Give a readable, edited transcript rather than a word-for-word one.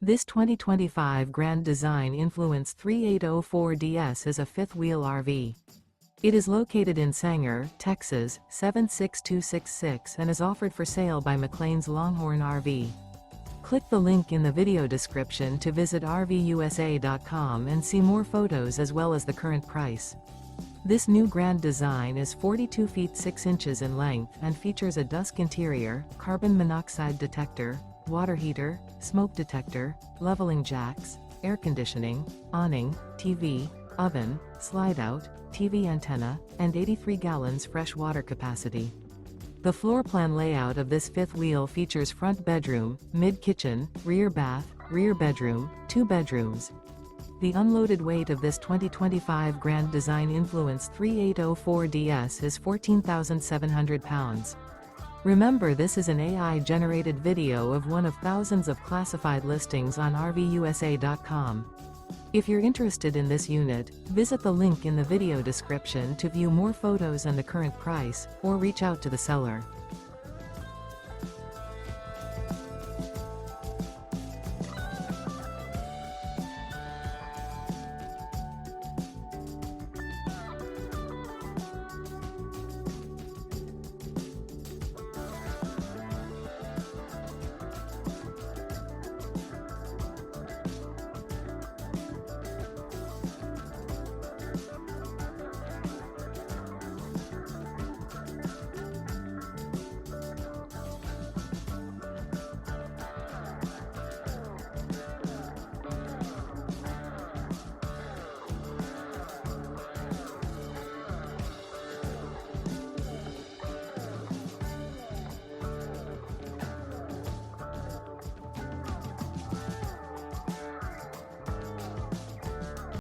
This 2025 Grand Design Influence 3804DS is a fifth-wheel RV. It is located in Sanger, Texas, 76266 and is offered for sale by McClain's Longhorn RV. Click the link in the video description to visit RVUSA.com and see more photos as well as the current price. This new Grand Design is 42 feet 6 inches in length and features a DUSK interior, carbon monoxide detector, water heater, smoke detector, leveling jacks, air conditioning, awning, TV, oven, slide-out, TV antenna, and 83 gallons fresh water capacity. The floor plan layout of this fifth wheel features front bedroom, mid-kitchen, rear bath, rear bedroom, 2 bedrooms. The unloaded weight of this 2025 Grand Design Influence 3804DS is 14,700 pounds. Remember, this is an AI-generated video of one of thousands of classified listings on RVUSA.com. If you're interested in this unit, visit the link in the video description to view more photos and the current price, or reach out to the seller.